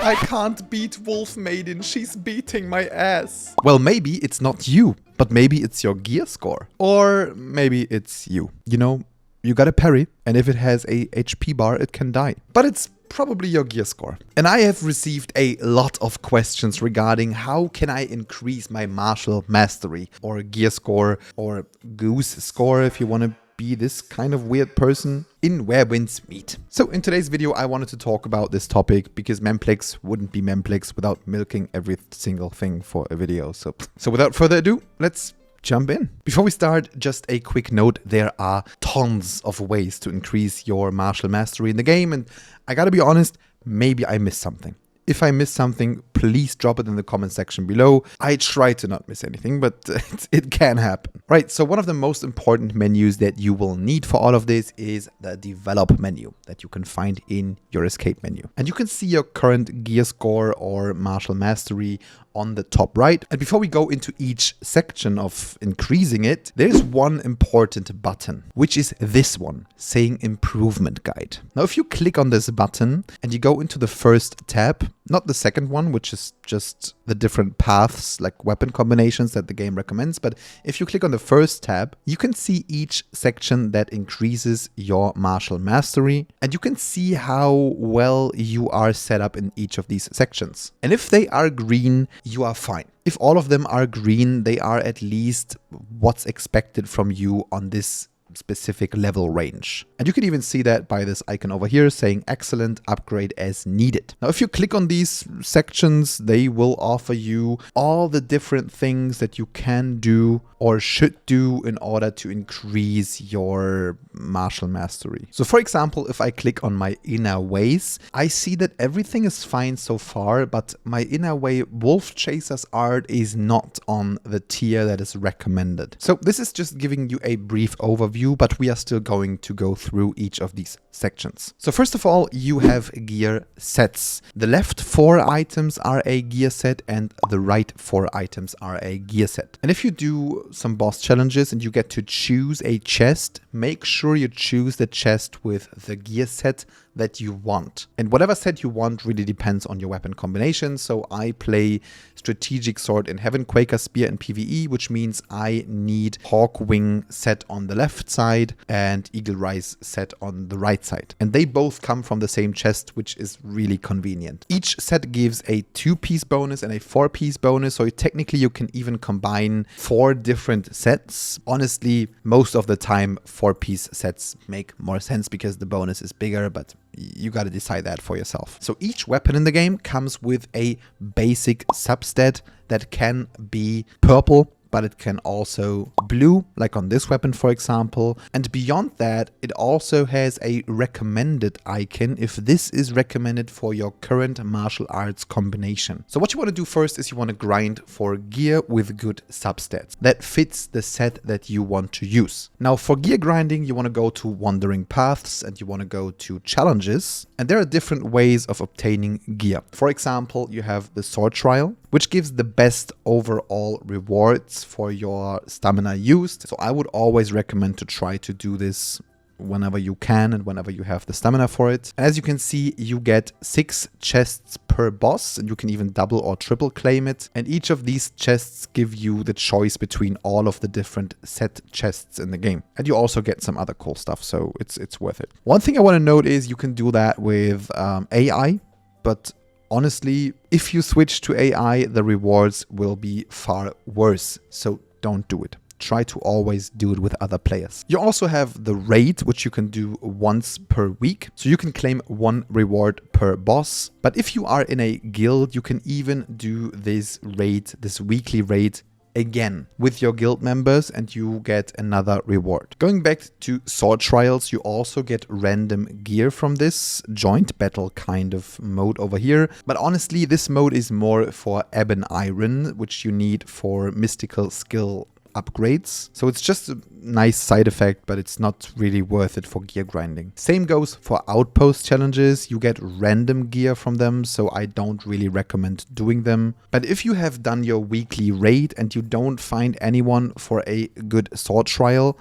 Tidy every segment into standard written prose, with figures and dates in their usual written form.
I can't beat Wolf Maiden. She's beating my ass. Well, maybe it's not you, but maybe it's your gear score. Or maybe it's you. You know, you got a parry, and if it has a HP bar, it can die. But it's probably your gear score. And I have received a lot of questions regarding how can I increase my martial mastery, or gear score, or goose score if you want to be this kind of weird person in Where Winds Meet. So in today's video, I wanted to talk about this topic because Memplex wouldn't be Memplex without milking every single thing for a video. So without further ado, let's jump in. Before we start, just a quick note. There are tons of ways to increase your martial mastery in the game, and I gotta be honest, maybe I missed something. If I missed something, please drop it in the comment section below. I try to not miss anything, but it can happen. Right, so one of the most important menus that you will need for all of this is the develop menu that you can find in your escape menu. And you can see your current gear score or martial mastery on the top right. And before we go into each section of increasing it, there's one important button, which is this one, saying Improvement Guide. Now, if you click on this button and you go into the first tab, not the second one, which is just the different paths, like weapon combinations that the game recommends, but if you click on the first tab, you can see each section that increases your martial mastery, and you can see how well you are set up in each of these sections. And if they are green, you are fine. If all of them are green, they are at least what's expected from you on this specific level range. And you can even see that by this icon over here saying excellent, upgrade as needed. Now, if you click on these sections, they will offer you all the different things that you can do or should do in order to increase your martial mastery. So for example, if I click on my inner ways, I see that everything is fine so far, but my inner way Wolf Chaser's art is not on the tier that is recommended. So this is just giving you a brief overview, but we are still going to go through each of these sections. So first of all, you have gear sets. The left 4 items are a gear set and the right 4 items are a gear set. And if you do some boss challenges and you get to choose a chest, make sure you choose the chest with the gear set that you want. And whatever set you want really depends on your weapon combination. So I play Strategic Sword in Heaven, Quaker Spear in PvE, which means I need Hawk Wing set on the left side and Eagle Rise set on the right side. And they both come from the same chest, which is really convenient. Each set gives a 2-piece bonus and a 4-piece bonus. So technically you can even combine 4 different sets. Honestly, most of the time 4-piece sets make more sense because the bonus is bigger, but you got to decide that for yourself. So each weapon in the game comes with a basic substat that can be purple, but it can also blue, like on this weapon, for example. And beyond that, it also has a recommended icon if this is recommended for your current martial arts combination. So what you want to do first is you want to grind for gear with good substats that fits the set that you want to use. Now for gear grinding, you want to go to Wandering Paths and you want to go to Challenges. And there are different ways of obtaining gear. For example, you have the Sword Trial, which gives the best overall rewards for your stamina used. So I would always recommend to try to do this whenever you can and whenever you have the stamina for it. And as you can see, you get 6 chests per boss, and you can even double or triple claim it. And each of these chests give you the choice between all of the different set chests in the game. And you also get some other cool stuff, so it's worth it. One thing I want to note is you can do that with AI, but honestly, if you switch to AI, the rewards will be far worse. So don't do it. Try to always do it with other players. You also have the raid, which you can do once per week. So you can claim 1 reward per boss. But if you are in a guild, you can even do this raid, this weekly raid, again with your guild members, and you get another reward. Going back to Sword Trials, you also get random gear from this joint battle kind of mode over here. But honestly, this mode is more for Ebon Iron, which you need for mystical skill upgrades. So it's just a nice side effect, but it's not really worth it for gear grinding. Same goes for outpost challenges. You get random gear from them, so I don't really recommend doing them. But if you have done your weekly raid and you don't find anyone for a good sword trial,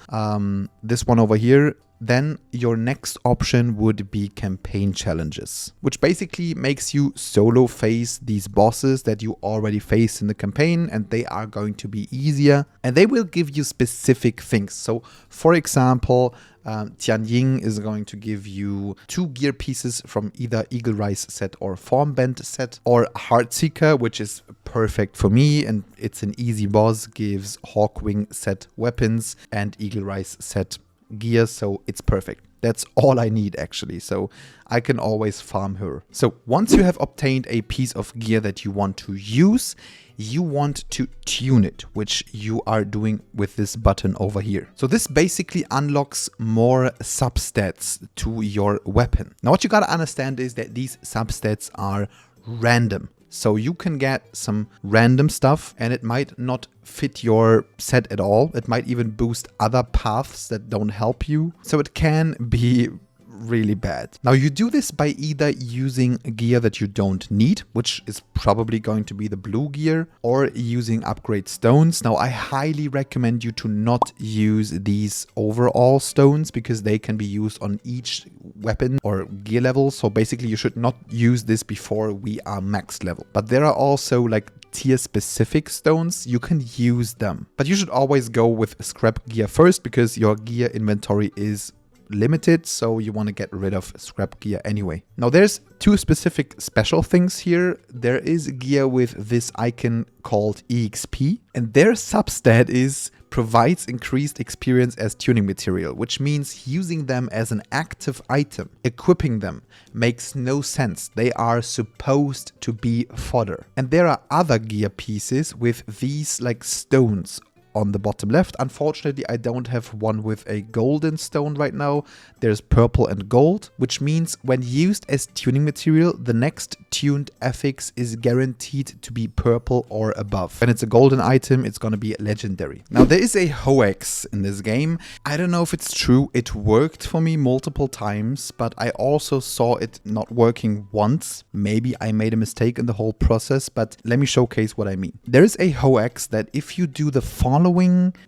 this one over here, then your next option would be campaign challenges, which basically makes you solo face these bosses that you already faced in the campaign, and they are going to be easier and they will give you specific things. So for example, Tianying is going to give you 2 gear pieces from either Eagle Rise set or Formbend set, or Heartseeker, which is perfect for me and it's an easy boss, gives Hawkwing set weapons and Eagle Rise set gear, so it's perfect. That's all I need actually, so I can always farm her. So once you have obtained a piece of gear that you want to use, you want to tune it, which you are doing with this button over here. So this basically unlocks more substats to your weapon. Now what you gotta understand is that these substats are random. So you can get some random stuff and it might not fit your set at all. It might even boost other paths that don't help you. So it can be really bad. Now you do this by either using gear that you don't need, which is probably going to be the blue gear, or using upgrade stones. Now I highly recommend you to not use these overall stones because they can be used on each weapon or gear level. So basically you should not use this before we are max level. But there are also like tier specific stones, you can use them. But you should always go with scrap gear first because your gear inventory is limited, so you want to get rid of scrap gear anyway. Now there's 2 specific special things here. There is gear with this icon called EXP, and their substat is provides increased experience as tuning material, which means using them as an active item, equipping them, makes no sense. They are supposed to be fodder. And there are other gear pieces with these like stones on the bottom left. Unfortunately, I don't have one with a golden stone right now. There's purple and gold, which means when used as tuning material, the next tuned affix is guaranteed to be purple or above. When it's a golden item, it's going to be legendary. Now, there is a hoax in this game. I don't know if it's true. It worked for me multiple times, but I also saw it not working once. Maybe I made a mistake in the whole process, but let me showcase what I mean. There is a hoax that if you do the following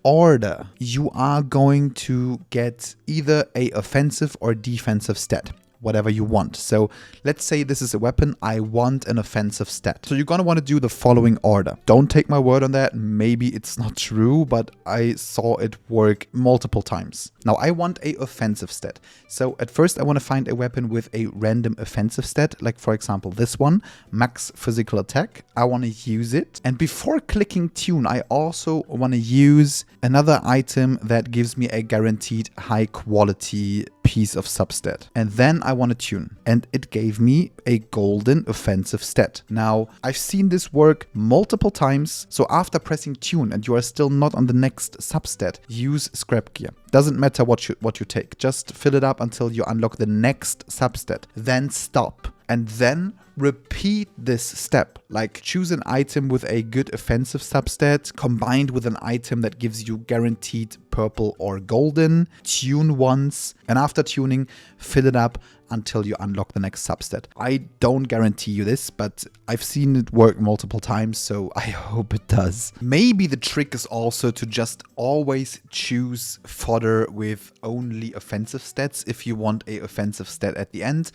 order, you are going to get either a offensive or defensive stat, whatever you want. So let's say this is a weapon, I want an offensive stat. So you're gonna want to do the following order. Don't take my word on that, maybe it's not true, but I saw it work multiple times. Now I want a offensive stat. So at first I want to find a weapon with a random offensive stat, like for example this one, max physical attack. I want to use it. And before clicking tune, I also want to use another item that gives me a guaranteed high quality piece of substat. And then I want to tune, and it gave me a golden offensive stat. Now I've seen this work multiple times. So after pressing tune and you are still not on the next substat, use scrap gear. Doesn't matter what you take, just fill it up until you unlock the next substat, then stop. And then repeat this step, like choose an item with a good offensive substat combined with an item that gives you guaranteed purple or golden, tune once, and after tuning, fill it up until you unlock the next substat. I don't guarantee you this, but I've seen it work multiple times, so I hope it does. Maybe the trick is also to just always choose fodder with only offensive stats if you want a offensive stat at the end.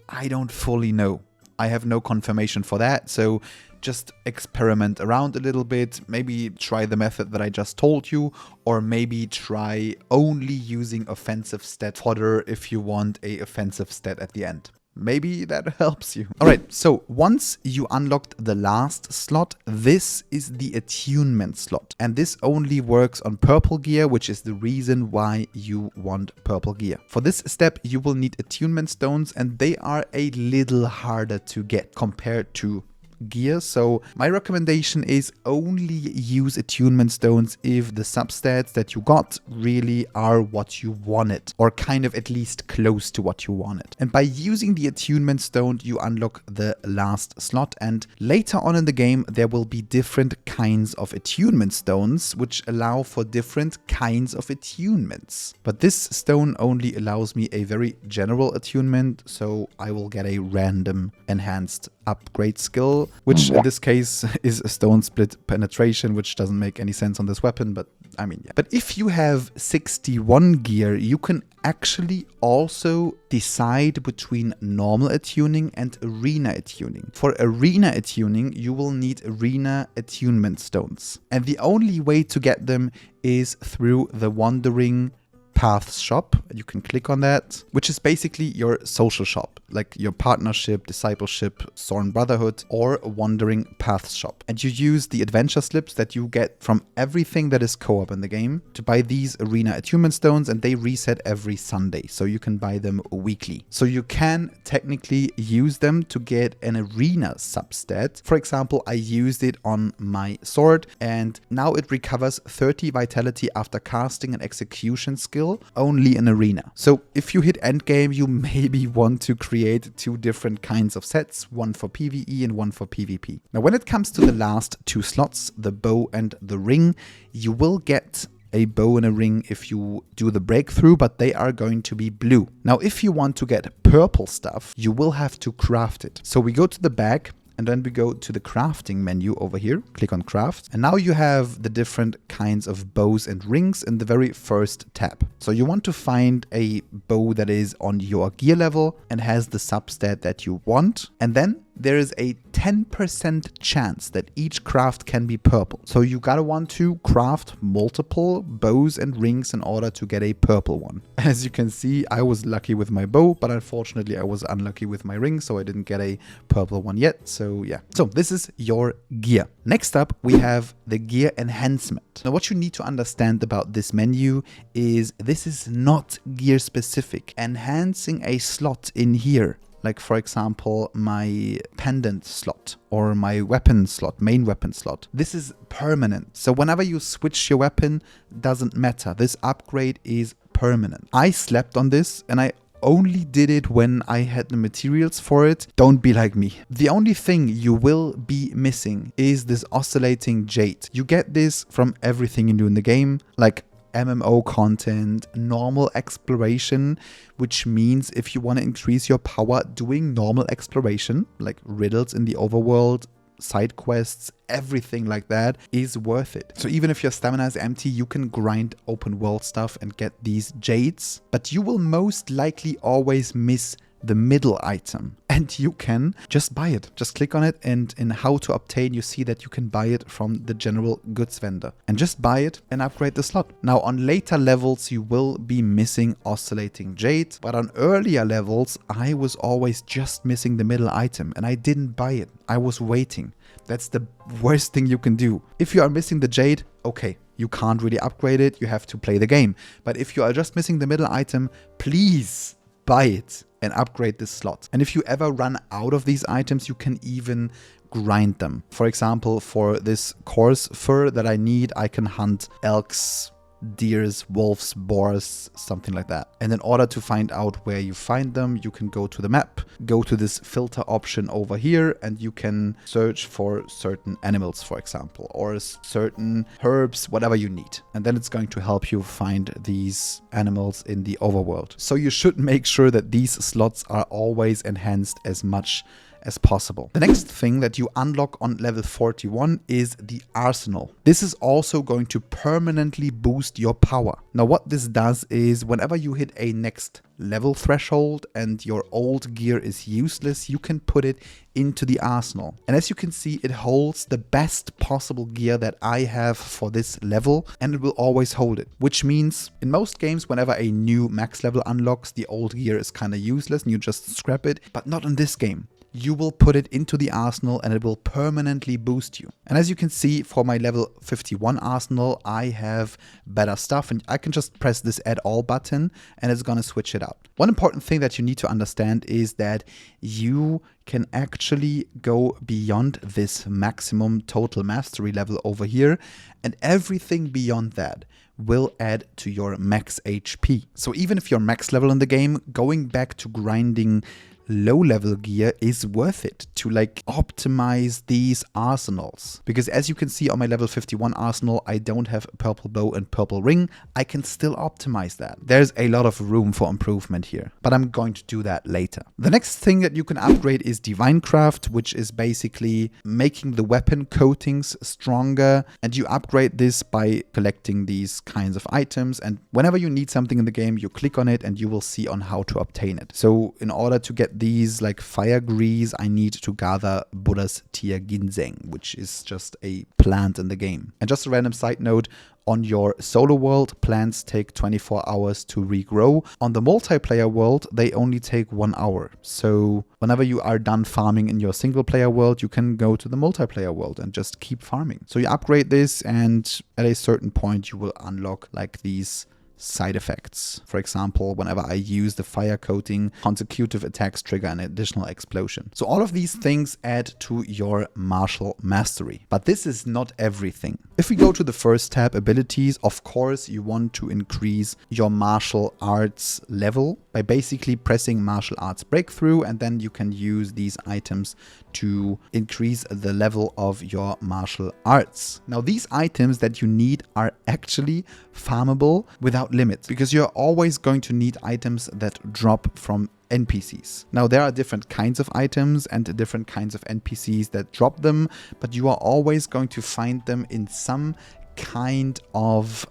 I don't fully know. I have no confirmation for that, so just experiment around a little bit. Maybe try the method that I just told you, or maybe try only using offensive stat fodder if you want a offensive stat at the end. Maybe that helps you. All right, so once you unlocked the last slot, this is the attunement slot. And this only works on purple gear, which is the reason why you want purple gear. For this step, you will need attunement stones, and they are a little harder to get compared to gear. So my recommendation is only use attunement stones if the substats that you got really are what you wanted, or kind of at least close to what you wanted. And by using the attunement stone, you unlock the last slot, and later on in the game there will be different kinds of attunement stones which allow for different kinds of attunements. But this stone only allows me a very general attunement, so I will get a random enhanced upgrade skill skill, which in this case is a stone split penetration, which doesn't make any sense on this weapon, but I mean, yeah. But if you have 61 gear, you can actually also decide between normal attuning and arena attuning. For arena attuning, you will need arena attunement stones. And the only way to get them is through the Wandering Paths shop. You can click on that, which is basically your social shop, like your partnership, discipleship, Soren Brotherhood, or Wandering Paths shop. And you use the adventure slips that you get from everything that is co-op in the game to buy these arena attunement stones, and they reset every Sunday, so you can buy them weekly. So you can technically use them to get an arena substat. For example, I used it on my sword, and now it recovers 30 vitality after casting an execution skill only in arena. So if you hit endgame, you maybe want to create 2 different kinds of sets, one for PvE and one for PvP. Now, when it comes to the last 2 slots, the bow and the ring, you will get a bow and a ring if you do the breakthrough, but they are going to be blue. Now, if you want to get purple stuff, you will have to craft it. So we go to the bag, and then we go to the crafting menu over here, click on craft. And now you have the different kinds of bows and rings in the very first tab. So you want to find a bow that is on your gear level and has the substat that you want. And then there is a 10% chance that each craft can be purple. So you gotta want to craft multiple bows and rings in order to get a purple one. As you can see, I was lucky with my bow, but unfortunately I was unlucky with my ring, so I didn't get a purple one yet. So yeah. So this is your gear. Next up, we have the gear enhancement. Now, what you need to understand about this menu is this is not gear specific. Enhancing a slot in here, like for example, my pendant slot or my weapon slot, main weapon slot. This is permanent. So whenever you switch your weapon, doesn't matter. This upgrade is permanent. I slept on this and I only did it when I had the materials for it. Don't be like me. The only thing you will be missing is this oscillating jade. You get this from everything you do in the game, like MMO content, normal exploration, which means if you want to increase your power doing normal exploration, like riddles in the overworld, side quests, everything like that is worth it. So even if your stamina is empty, you can grind open world stuff and get these jades, but you will most likely always miss the middle item, and you can just buy it. Just click on it, and in how to obtain, you see that you can buy it from the general goods vendor, and just buy it and upgrade the slot. Now on later levels you will be missing oscillating jade, but on earlier levels I was always just missing the middle item and I didn't buy it. I was waiting. That's the worst thing you can do. If you are missing the jade, okay, you can't really upgrade it, you have to play the game. But if you are just missing the middle item, please buy it and upgrade this slot. And if you ever run out of these items, you can even grind them. For example, for this coarse fur that I need, I can hunt elks, deers, wolves, boars, something like that. And in order to find out where you find them, you can go to the map, go to this filter option over here, and you can search for certain animals, for example, or certain herbs, whatever you need. And then it's going to help you find these animals in the overworld. So you should make sure that these slots are always enhanced as much as possible. The next thing that you unlock on level 41 is the arsenal. This is also going to permanently boost your power. Now what this does is whenever you hit a next level threshold and your old gear is useless, you can put it into the arsenal. And as you can see, it holds the best possible gear that I have for this level, and it will always hold it. Which means in most games, whenever a new max level unlocks, the old gear is kind of useless and you just scrap it, but not in this game. You will put it into the arsenal and it will permanently boost you. And as you can see, for my level 51 arsenal, I have better stuff, and I can just press this add all button and it's gonna switch it out. One important thing that you need to understand is that you can actually go beyond this maximum total mastery level over here, and everything beyond that will add to your max HP. So even if you're max level in the game, going back to grinding low-level gear is worth it to like optimize these arsenals. Because as you can see on my level 51 arsenal, I don't have purple bow and purple ring. I can still optimize that. There's a lot of room for improvement here, but I'm going to do that later. The next thing that you can upgrade is Divinecraft, which is basically making the weapon coatings stronger, and you upgrade this by collecting these kinds of items, and whenever you need something in the game, you click on it and you will see on how to obtain it. So in order to get these like fire grease, I need to gather Buddha's tear ginseng, which is just a plant in the game. And just a random side note, on your solo world, plants take 24 hours to regrow. On the multiplayer world, they only take 1 hour. So whenever you are done farming in your single player world, you can go to the multiplayer world and just keep farming. So you upgrade this, and at a certain point you will unlock like these side effects. For example, whenever I use the fire coating, consecutive attacks trigger an additional explosion. So all of these things add to your martial mastery. But this is not everything. If we go to the first tab, abilities, of course you want to increase your martial arts level by basically pressing martial arts breakthrough, and then you can use these items to increase the level of your martial arts. Now these items that you need are actually farmable without limits, because you're always going to need items that drop from NPCs. Now there are different kinds of items and different kinds of NPCs that drop them, but you are always going to find them in some kind of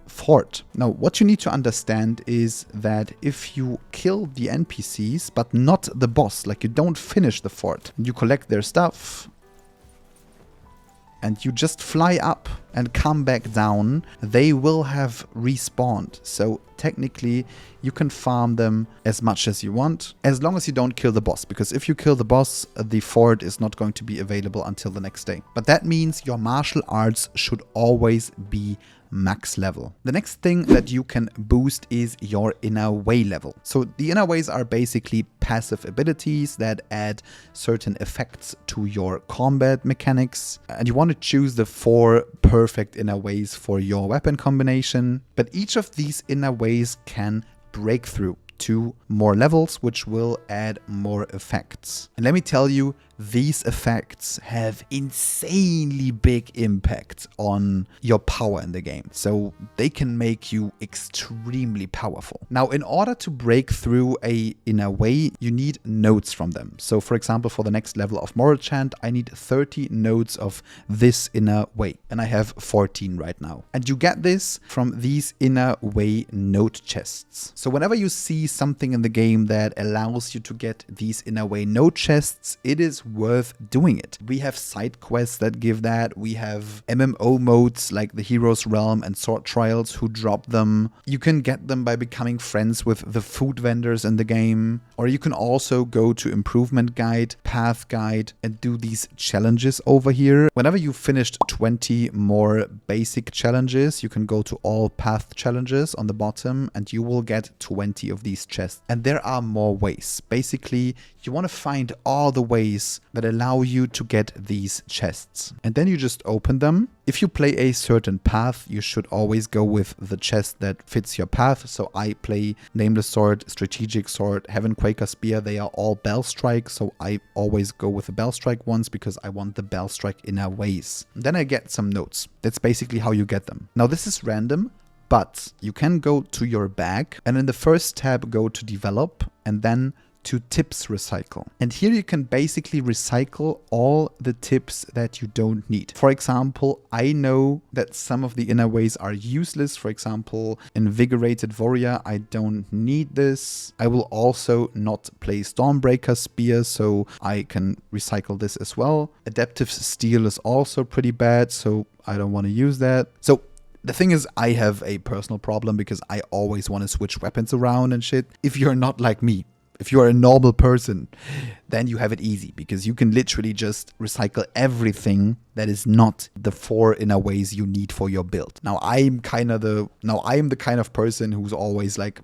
fort. Now what you need to understand is that if you kill the NPCs but not the boss, like you don't finish the fort, you collect their stuff and you just fly up and come back down, they will have respawned. So technically you can farm them as much as you want, as long as you don't kill the boss, because if you kill the boss, the fort is not going to be available until the next day. But that means your martial arts should always be max level. The next thing that you can boost is your inner way level. So the inner ways are basically passive abilities that add certain effects to your combat mechanics, and you want to choose the 4 perfect inner ways for your weapon combination. But each of these inner ways can break through to more levels, which will add more effects. And let me tell you, these effects have insanely big impact on your power in the game. So they can make you extremely powerful. Now, in order to break through a inner way, you need nodes from them. So for example, for the next level of Moral Chant, I need 30 nodes of this inner way. And I have 14 right now. And you get this from these inner way node chests. So whenever you see something in the game that allows you to get these inner way node chests, it is worth doing it. We have side quests that give that. We have MMO modes like the Hero's Realm and Sword Trials who drop them. You can get them by becoming friends with the food vendors in the game, or you can also go to Improvement Guide, Path Guide, and do these challenges over here. Whenever you've finished 20 more basic challenges, you can go to all path challenges on the bottom and you will get 20 of these chests. And there are more ways. Basically, you want to find all the ways that allow you to get these chests. And then you just open them. If you play a certain path, you should always go with the chest that fits your path. So I play Nameless Sword, Strategic Sword, Heaven Quaker Spear. They are all Bell Strike. So I always go with the Bell Strike ones because I want the Bell Strike inner ways. And then I get some notes. That's basically how you get them. Now this is random, but you can go to your bag and in the first tab go to Develop and then to Tips Recycle. And here you can basically recycle all the tips that you don't need. For example, I know that some of the inner ways are useless. For example, Invigorated Warrior, I don't need this. I will also not play Stormbreaker Spear, so I can recycle this as well. Adaptive Steel is also pretty bad, so I don't want to use that. So the thing is, I have a personal problem because I always want to switch weapons around and shit. If you're not like me, if you are a normal person, then you have it easy because you can literally just recycle everything that is not the 4 inner ways you need for your build. Now I am the kind of person who's always like,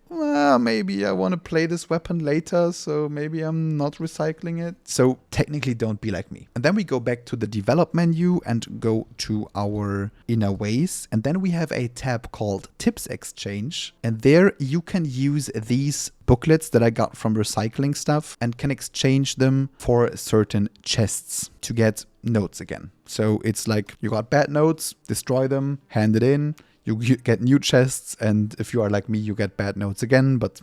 maybe I want to play this weapon later, so maybe I'm not recycling it. So technically don't be like me. And then we go back to the develop menu and go to our inner ways. And then we have a tab called Tips Exchange. And there you can use these booklets that I got from recycling stuff and can exchange them for certain chests to get notes again. So it's like you got bad notes, destroy them, hand it in. You get new chests, and if you are like me, you get bad notes again. But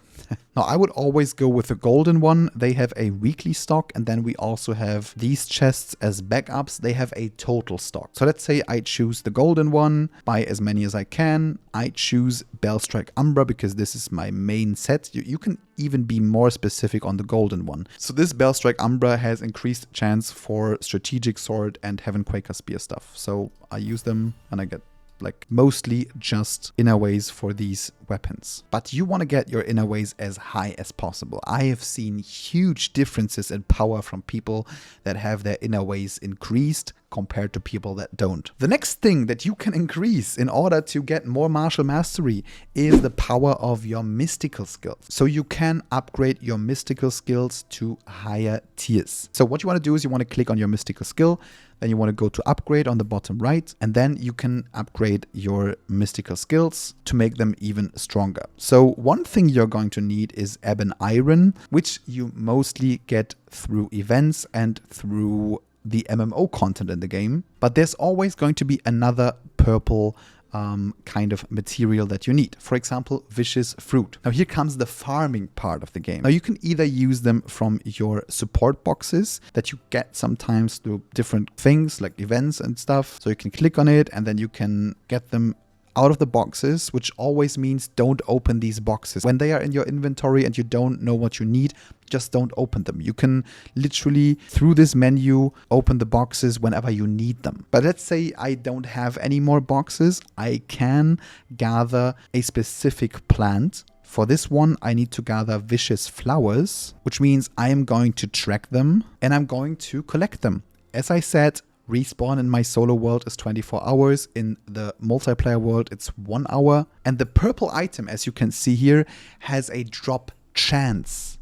now I would always go with the golden one. They have a weekly stock, and then we also have these chests as backups. They have a total stock. So let's say I choose the golden one, buy as many as I can. I choose Bellstrike Umbra because this is my main set. You can even be more specific on the golden one. So this Bellstrike Umbra has increased chance for strategic sword and Heaven Quaker Spear stuff. So I use them and I get like mostly just inner ways for these weapons. But you want to get your inner ways as high as possible. I have seen huge differences in power from people that have their inner ways increased compared to people that don't. The next thing that you can increase in order to get more martial mastery is the power of your mystical skills. So you can upgrade your mystical skills to higher tiers. So what you want to do is you want to click on your mystical skill, then you want to go to upgrade on the bottom right, and then you can upgrade your mystical skills to make them even stronger. So one thing you're going to need is Ebon Iron, which you mostly get through events and through the MMO content in the game. But there's always going to be another purple kind of material that you need. For example, vicious fruit. Now here comes the farming part of the game. Now you can either use them from your support boxes that you get sometimes through different things like events and stuff. So you can click on it and then you can get them out of the boxes, which always means don't open these boxes. When they are in your inventory and you don't know what you need, just don't open them. You can literally, through this menu, open the boxes whenever you need them. But let's say I don't have any more boxes. I can gather a specific plant. For this one, I need to gather vicious flowers, which means I am going to track them and I'm going to collect them. As I said, respawn in my solo world is 24 hours. In the multiplayer world, it's 1 hour. And the purple item, as you can see here, has a drop chance.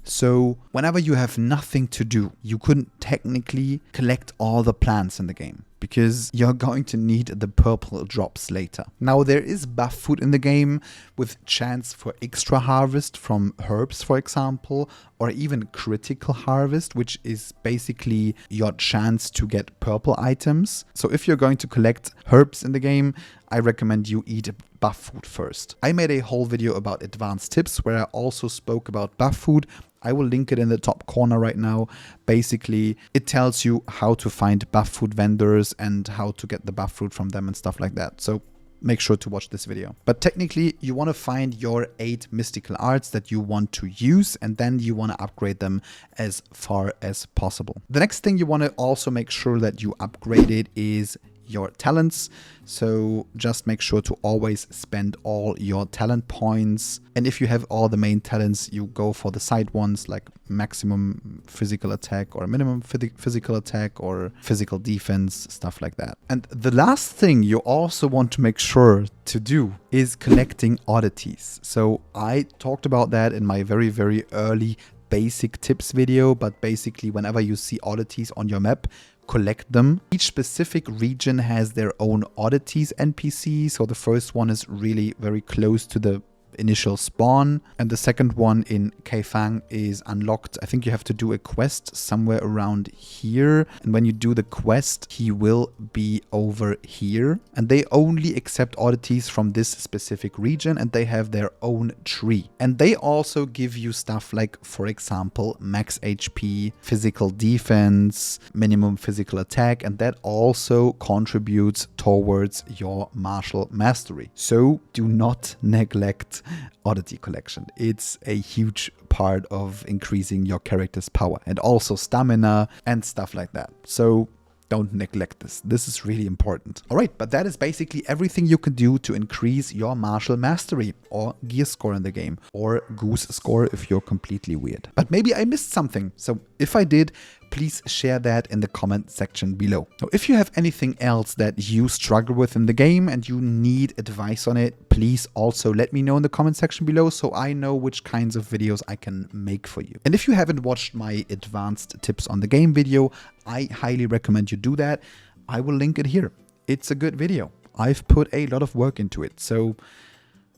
So whenever you have nothing to do, you couldn't technically collect all the plants in the game because you're going to need the purple drops later. Now there is buff food in the game with chance for extra harvest from herbs, for example, or even critical harvest, which is basically your chance to get purple items. So if you're going to collect herbs in the game, I recommend you eat buff food first. I made a whole video about advanced tips where I also spoke about buff food. I will link it in the top corner right now. Basically, it tells you how to find buff food vendors and how to get the buff food from them and stuff like that. So make sure to watch this video. But technically, you want to find your 8 mystical arts that you want to use, and then you want to upgrade them as far as possible. The next thing you want to also make sure that you upgrade it is your talents. So just make sure to always spend all your talent points. And if you have all the main talents, you go for the side ones like maximum physical attack or minimum physical attack or physical defense, stuff like that. And the last thing you also want to make sure to do is collecting oddities. So I talked about that in my very, very early basic tips video, but basically whenever you see oddities on your map, collect them. Each specific region has their own oddities NPC. So the first one is really very close to the initial spawn, and the second one in Kaifang is unlocked. I think you have to do a quest somewhere around here, and when you do the quest he will be over here, and they only accept oddities from this specific region, and they have their own tree. And they also give you stuff like, for example, max HP, physical defense, minimum physical attack, and that also contributes towards your martial mastery. So do not neglect oddity collection. It's a huge part of increasing your character's power and also stamina and stuff like that. So don't neglect this. This is really important. All right, but that is basically everything you can do to increase your martial mastery or gear score in the game, or goose score if you're completely weird. But maybe I missed something. So if I did, please share that in the comment section below. Now, if you have anything else that you struggle with in the game and you need advice on it, please also let me know in the comment section below so I know which kinds of videos I can make for you. And if you haven't watched my advanced tips on the game video, I highly recommend you do that. I will link it here. It's a good video. I've put a lot of work into it, so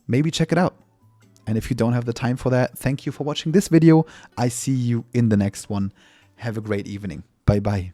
maybe check it out. And if you don't have the time for that, thank you for watching this video. I see you in the next one. Have a great evening. Bye bye.